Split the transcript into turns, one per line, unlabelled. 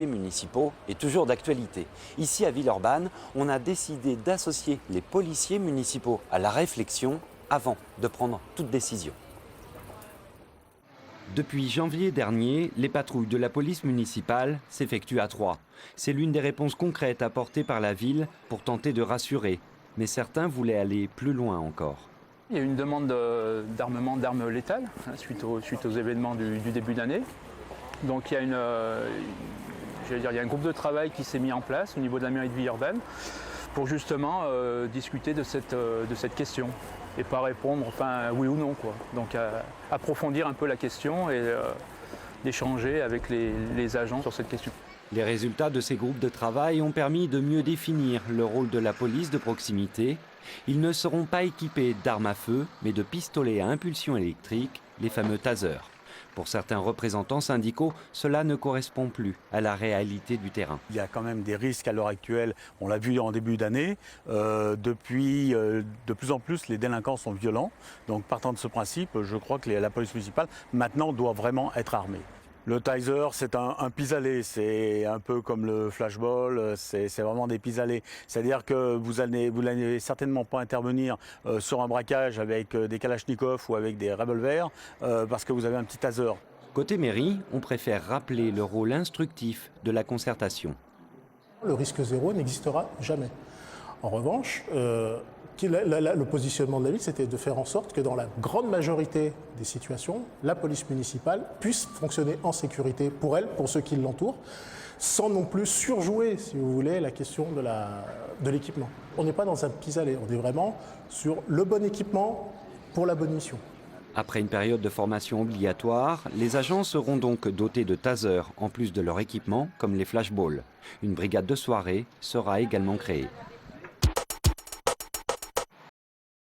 Municipaux est toujours d'actualité. Ici à Villeurbanne, on a décidé d'associer les policiers municipaux à la réflexion avant de prendre toute décision. Depuis janvier dernier, les patrouilles de la police municipale s'effectuent à Troyes. C'est l'une des réponses concrètes apportées par la ville pour tenter de rassurer. Mais certains voulaient aller plus loin encore.
Il y a eu une demande d'armement d'armes létales suite aux événements du début d'année. Donc il y a il y a un groupe de travail qui s'est mis en place au niveau de la mairie de Villeurbanne pour justement discuter de cette question et pas répondre oui ou non, quoi. Donc approfondir un peu la question et d'échanger avec les agents sur cette question.
Les résultats de ces groupes de travail ont permis de mieux définir le rôle de la police de proximité. Ils ne seront pas équipés d'armes à feu, mais de pistolets à impulsion électrique, les fameux tasers. Pour certains représentants syndicaux, cela ne correspond plus à la réalité du terrain.
Il y a quand même des risques à l'heure actuelle, on l'a vu en début d'année. Depuis, de plus en plus, les délinquants sont violents. Donc partant de ce principe, je crois que la police municipale maintenant doit vraiment être armée. Le taser, c'est un pis-aller, c'est un peu comme le flashball, c'est vraiment des pis-aller. C'est-à-dire que vous n'allez certainement pas intervenir sur un braquage avec des kalachnikovs ou avec des revolvers parce que vous avez un petit taser.
Côté mairie, on préfère rappeler le rôle instructif de la concertation.
Le risque zéro n'existera jamais. En revanche, le positionnement de la ville, c'était de faire en sorte que dans la grande majorité des situations, la police municipale puisse fonctionner en sécurité pour elle, pour ceux qui l'entourent, sans non plus surjouer, si vous voulez, la question de l'équipement. On n'est pas dans un pis-aller, on est vraiment sur le bon équipement pour la bonne mission.
Après une période de formation obligatoire, les agents seront donc dotés de tasers en plus de leur équipement, comme les flashballs. Une brigade de soirée sera également créée.